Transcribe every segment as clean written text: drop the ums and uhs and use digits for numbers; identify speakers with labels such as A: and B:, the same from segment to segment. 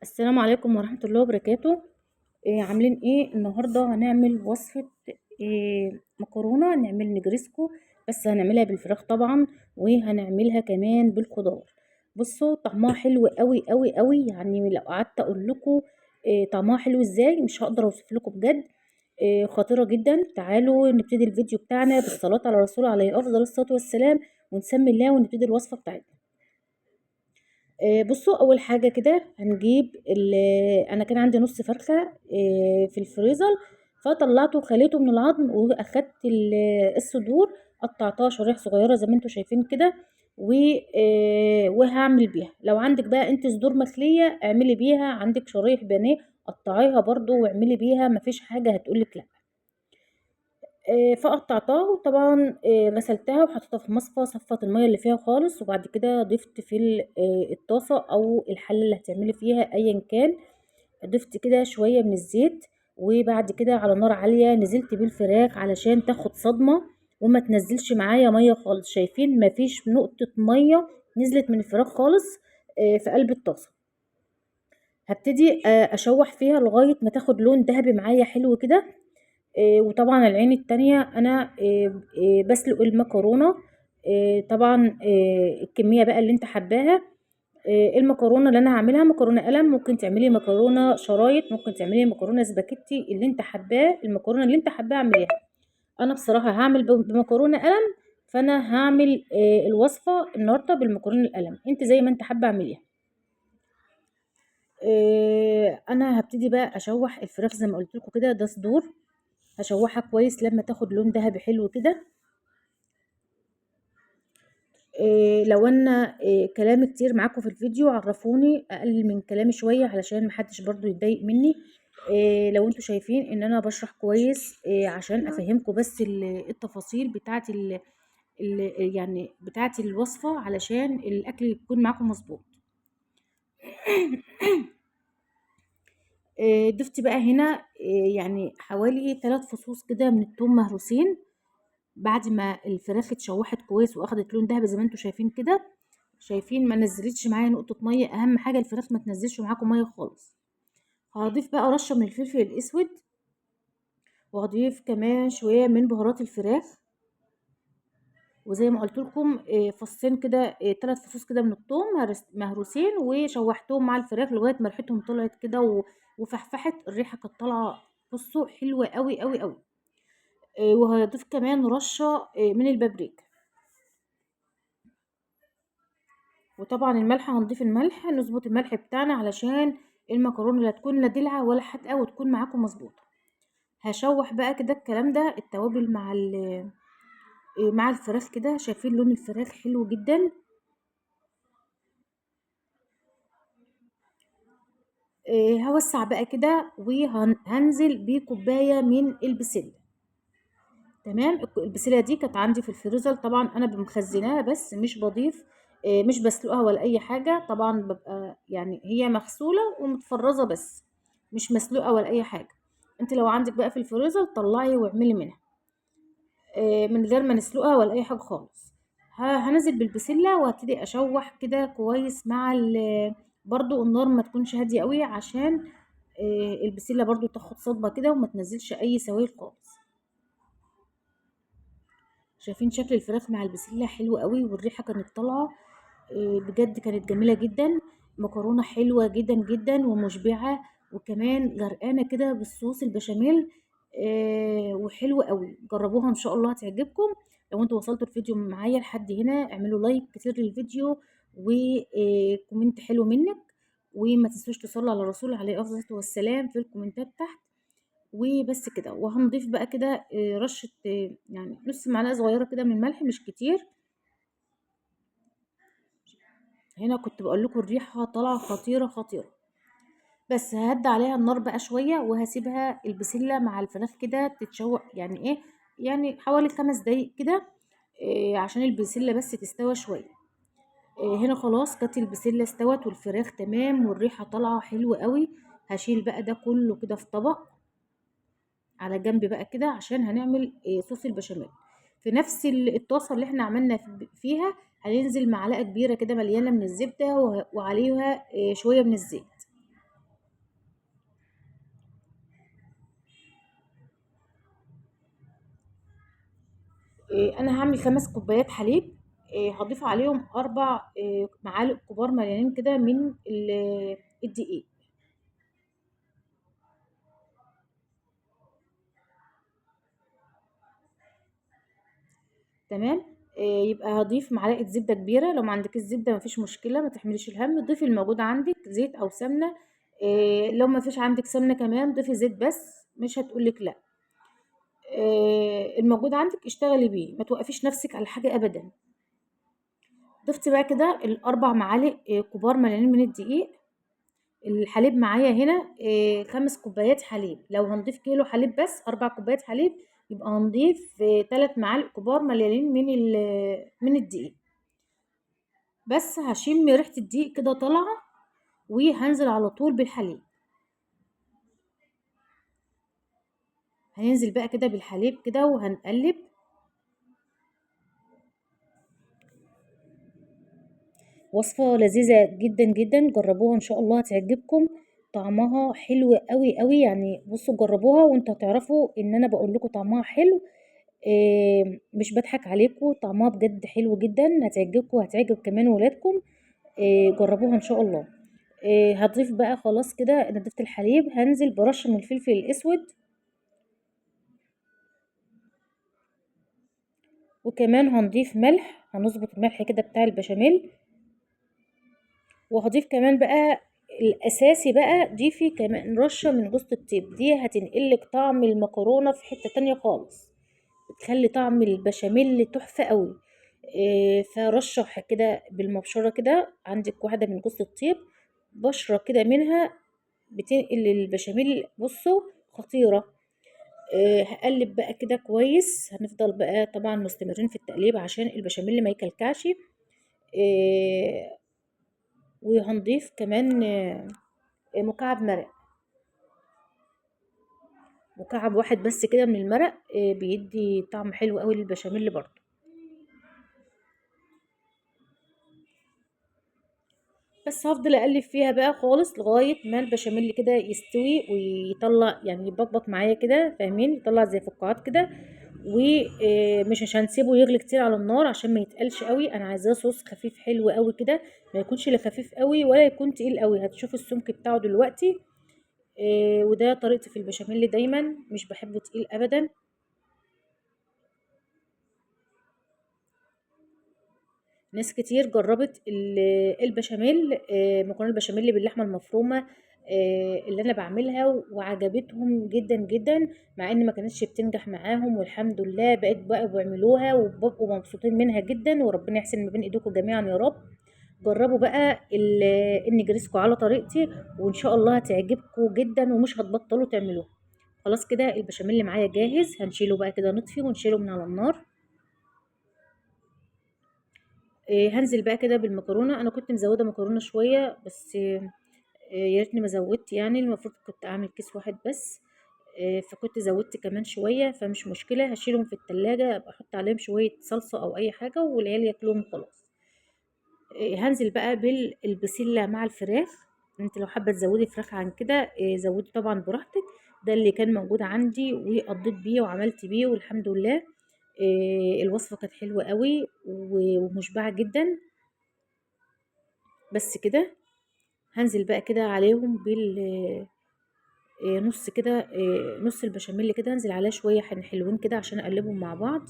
A: السلام عليكم ورحمة الله وبركاته. عاملين ايه النهاردة؟ هنعمل وصفة مكرونة، نعمل نجرسكو، بس هنعملها بالفراخ طبعا، وهنعملها كمان بالخضار. بصوا طعمها حلو قوي قوي قوي، يعني لو قعدت اقول لكم طعمها حلو ازاي مش هقدر اوصف لكم بجد. خطيرة جدا. تعالوا نبتدي الفيديو بتاعنا بالصلاة على الرسول عليه افضل الصلاة والسلام، ونسمي الله ونبتدي الوصفة بتاعتنا. بصوا اول حاجه كده هنجيب انا كان عندي نص فرخه في الفريزر، فطلعته وخليته من العظم، واخدت الصدور قطعتها شرايح صغيره زي ما انتم شايفين كده. وهعمل بيها، لو عندك بقى انت صدور مخليه اعملي بيها، عندك شرايح بانيه قطعيها برضو واعملي بيها، مفيش حاجه هتقولك لا. فقطعتها، وطبعا غسلتها وحطيتها في مصفى، صفت الميه اللي فيها خالص، وبعد كده ضفت في الطاسه او الحله اللي هتعملي فيها ايا كان، ضفت كده شويه من الزيت، وبعد كده على نار عاليه نزلت بالفراخ علشان تاخد صدمه وما تنزلش معايا ميه خالص. شايفين مفيش نقطه ميه نزلت من الفراخ خالص في قلب الطاسه. هبتدي اشوح فيها لغايه ما تاخد لون ذهبي معايا حلو كده. وطبعا العين التانية انا بسلق المكرونة. طبعا الكمية بقى اللي انت حباها. المكرونة اللي انا هعملها مكرونة قلم، ممكن تعملي مكرونة شرايط، ممكن تعملي مكرونة سباكيتي، اللي انت حباه المكرونة اللي انت حباها اعمليها. انا بصراحة هعمل بمكرونة قلم، فانا هعمل الوصفة النهاردة بالمكرونة القلم، انت زي ما انت حابة اعمليها. انا هبتدي بقى اشوح الفراخ زي ما قلت لكم كده، ده صدور، هشوحها كويس لما تاخد لون ذهبي حلو كده. لو انا كلامي كتير معاكم في الفيديو عرفوني اقلل من كلامي شويه علشان محدش برضو يتضايق مني. لو انتوا شايفين ان انا بشرح كويس عشان افهمكم بس التفاصيل بتاعه يعني بتاعه الوصفه، علشان الاكل يكون معاكم مظبوط. ضفت بقى هنا يعني حوالي 3 فصوص كده من الثوم مهروسين، بعد ما الفراخ اتشوحت كويس واخدت لون دهبي زي ما انتوا شايفين كده. شايفين ما نزلتش معايا نقطة مية، اهم حاجة الفراخ ما تنزلش معاكم مية خالص. هضيف بقى رشة من الفلفل الاسود، وهضيف كمان شوية من بهارات الفراخ، وزي ما قلت لكم فصين كده 3 فصوص كده من الثوم مهروسين، وشوحتهم مع الفراخ لغاية ما ريحتهم طلعت كده وفحفحت الريحة كانت طالعة. بصوا حلوة قوي قوي قوي. وهضيف كمان رشة من البابريكا. وطبعا الملح هنضيف الملح، نظبط الملح بتاعنا علشان المكرونه لا تكون لا دلعه ولا حادقه، وتكون معاكم مظبوطه. هشوح بقى كده الكلام ده التوابل مع الفراخ كده. شايفين لون الفراخ حلو جدا. هوسع بقى كده وهنزل بكوبايه من البسله. تمام، البسله دي كانت عندي في الفريزر، طبعا انا بمخزناها بس مش بضيف مش بسلقها ولا اي حاجه، طبعا ببقى يعني هي مغسوله ومتفرزه بس، مش مسلوقه ولا اي حاجه. انت لو عندك بقى في الفريزر طلعي واعملي منها من غير ما نسلقها ولا اي حاجه خالص. هنزل بالبسله وهبتدي اشوح كده كويس مع برضو النار ما تكونش هاديه قوي، عشان البسله برضو تاخد صدمه كده وما تنزلش اي سوائل خالص. شايفين شكل الفراخ مع البسله حلو قوي، والريحه كانت طالعه بجد كانت جميله جدا. مكرونه حلوه جدا جدا ومشبعه، وكمان غرقانه كده بالصوص البشاميل. وحلوه قوي، جربوها ان شاء الله هتعجبكم. لو انتوا وصلتوا الفيديو معايا لحد هنا اعملوا لايك كتير للفيديو، وكومنت حلو منك، وما تنسوش تصلوا على الرسول عليه افضل الصلاه والسلام في الكومنتات تحت. وبس كده، وهنضيف بقى كده رشة يعني نص معلقة صغيرة كده من الملح، مش كتير. هنا كنت بقول لكم الريحة طالعة خطيرة خطيرة. بس ههدى عليها النار بقى شوية، وهسيبها البسلة مع الفراخ كده تتشوق، يعني ايه، يعني حوالي 5 دقايق كده عشان البسلة بس تستوى شوية. هنا خلاص كانت البسلة استوت والفراخ تمام والريحة طالعة حلوة قوي. هشيل بقى ده كله كده في طبق على جنب بقى كده، عشان هنعمل صوص البشاميل. في نفس الطاسه اللي احنا عملنا فيها هننزل معلقه كبيره كده مليانه من الزبده، وعليها شويه من الزيت. انا هعمل 5 كوبايات حليب. هضيف عليهم 4 معالق كبار مليانين كده من الدقيق. تمام. يبقى هضيف معلقه زبده كبيره، لو ما عندكش زبده مفيش مشكله، ما تحمليش الهم، ضيفي الموجود عندك زيت او سمنه. لو ما فيش عندك سمنه كمان ضيفي زيت بس، مش هتقولك لا. الموجود عندك اشتغلي بيه، ما توقفيش نفسك على حاجه ابدا. ضفت بقى كده ال4 معالق كبار مليانين من الدقيق. الحليب معايا هنا 5 كوبايات حليب، لو هنضيف كيلو حليب بس 4 كوبايات حليب، يبقى هنضيف 3 معالق كبار مليانين من الدقيق. بس هشم ريحة الدقيق كده طالعة، وهنزل على طول بالحليب. هننزل بقى كده بالحليب كده وهنقلب. وصفة لذيذة جدا جدا، جربوها ان شاء الله هتعجبكم. طعمها حلو قوي قوي يعني، بصوا جربوها وانتوا هتعرفوا ان انا بقول لكم طعمها حلو. مش بضحك عليكم، طعمها بجد حلو جدا، هتعجبكم وهتعجب كمان ولادكم. جربوها ان شاء الله. هضيف بقى خلاص كده، انا ضفت الحليب، هنزل برش من الفلفل الاسود، وكمان هنضيف ملح، هنظبط الملح كده بتاع البشاميل. وهضيف كمان بقى الاساسي بقى، ضيفي كمان رشة من جوز الطيب، دي هتنقلك طعم المكرونة في حتة تانية خالص، بتخلي طعم البشاميل تحفة قوي. فرشة كده بالمبشرة كده، عندك واحدة من جوز الطيب، بشرة كده منها بتنقل البشاميل، بصوا خطيرة. هقلب بقى كده كويس، هنفضل بقى طبعا مستمرين في التقليب عشان البشاميل ما يكلكعش. آه، وهنضيف كمان مكعب مرق، مكعب واحد بس كده من المرق، بيدي طعم حلو قوي للبشاميل برضو. بس هفضل اقلب فيها بقى خالص لغايه ما البشاميل كده يستوي ويطلع، يعني يبقبق معايا كده، فاهمين؟ يطلع زي فقاعات كده. ومش عشان نسيبه يغلي كتير على النار عشان ما يتقلش قوي، انا عايزاه صوص خفيف حلو قوي كده، ما يكونش لا خفيف قوي ولا يكون تقيل قوي. هتشوفوا السمك بتاعه دلوقتي. وده طريقتي في البشاميل دايما، مش بحبه تقيل ابدا. ناس كتير جربت البشاميل، مكرونه البشاميل باللحمه المفرومه، اللي انا بعملها، وعجبتهم جدا جدا، مع ان ما كانتش بتنجح معاهم، والحمد لله بقيت بقى بيعملوها وببقوا مبسوطين منها جدا، وربنا يحسن ما بين ايديكم جميعا يا رب. جربوا بقى النجريسكو على طريقتي، وان شاء الله هتعجبكم جدا ومش هتبطلوا تعملوها. خلاص كده البشاميل اللي معايا جاهز، هنشيله بقى كده، نطفي ونشيله من على النار. هنزل بقى كده بالمكرونه، انا كنت مزوده مكرونه شويه بس، يا ريتني ما زودت، يعني المفروض كنت اعمل كيس واحد بس. فكنت زودت كمان شويه، فمش مشكله، هشيلهم في التلاجة، ابقى احط عليهم شويه صلصه او اي حاجه والعيال ياكلوهم خلاص. هنزل بقى بالبسله مع الفراخ. انت لو حابه تزودي فراخ عن كده زودي طبعا براحتك. ده اللي كان موجود عندي وقضيت بيه وعملت بيه والحمد لله. الوصفه كانت حلوه قوي ومشبعه جدا. بس كده هنزل بقى كده عليهم نص كده، نص البشاميل كده، انزل عليه شويه حلوين كده عشان اقلبهم مع بعض.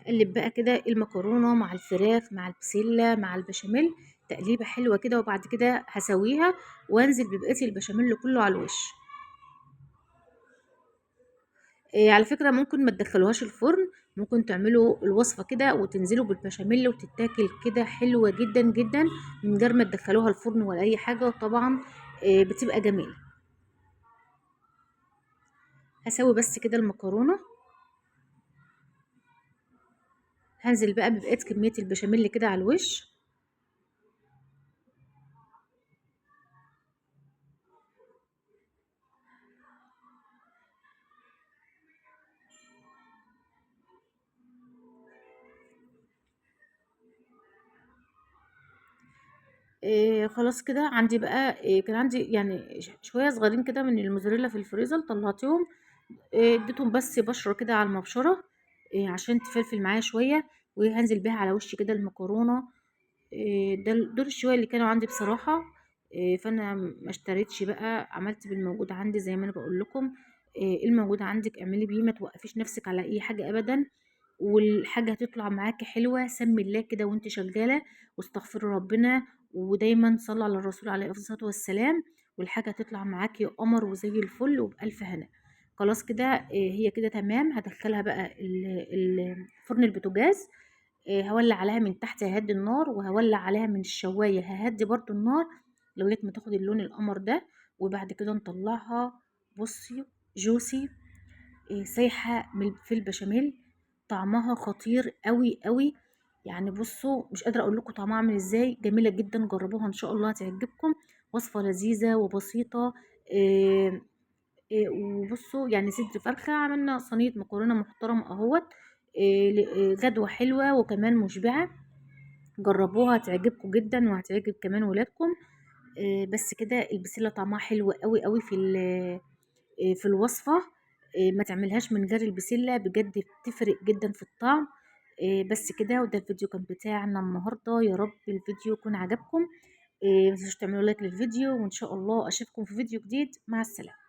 A: اقلب بقى كده المكرونه مع الفراخ مع البسله مع البشاميل، تقليبه حلوه كده، وبعد كده هسويها وانزل ببقيه البشاميل كله على الوش. على فكره ممكن ما تدخلوهاش الفرن، ممكن تعملوا الوصفه كده وتنزلوا بالبشاميل وتتاكل كده حلوه جدا جدا، من غير ما تدخلوها الفرن ولا اي حاجه، طبعا بتبقى جميله. هسوي بس كده المكرونه، هنزل بقى ببقية كمية البشاميل كده على الوش. خلاص كده عندي بقى، كان عندي يعني شوية صغيرين كده من الموزاريلا في الفريزر طلعتهم، اديتهم بس بشرة كده على المبشرة، عشان تفلفل معايا شوية، وهنزل بيها على وش كده المكرونة. دول الشوية اللي كانوا عندي بصراحة. فانا ما اشتريتش بقى، عملت بالموجود عندي زي ما انا بقول لكم. الموجود عندك اعملي بيه، ما توقفيش نفسك على اي حاجة ابدا، والحاجة هتطلع معاكِ حلوة. سمّي الله كده وأنتِ شغّالة، واستغفري ربنا، ودايمًا صلّي على الرسول عليه أفضل الصلاة والسلام، والحاجة هتطلع معاكِ قمر وزي الفل وبألف هنا. خلاص كده، هي كده تمام. هادخّلها بقى فرن البوتاجاز. هاولّع عليها من تحت، هاهدّي النار، وهاولّع عليها من الشواية هاهدّي برضه النار لغاية ما تاخد اللون القمر ده. وبعد كده نطلّعها. بُصّي juicy، سايحة في البشاميل، طعمها خطير أوي، أوي. يعني بُصّوا، مش قادرة أقول لكم طعمها عامل إزاي، جميلة جدًا، جرّبوها إن شاء الله هتعجبكم. وصفة لذيذة وبسيطة. آآ وبُصّوا، يعني صدر فرخة، عملنا صينية مكرونة محترمة أهوّة. ل غدوة حلوة وكمان مشبعة. جرّبوها هتعجبكم جدًا وهتعجب كمان ولادكم. بس كده البسلة طعمها حلو أوي، أوي في الوصفة. ما تعملهاش من غير البسلة، بجد بتفرق جدًا في الطعم. بس كده، وده الفيديو كان بتاعنا النهارده، يا رب الفيديو يكون عجبكم. ما تنسوش تعملوا لايك للفيديو، وإن شاء الله أشوفكم في فيديو جديد. مع السلامة.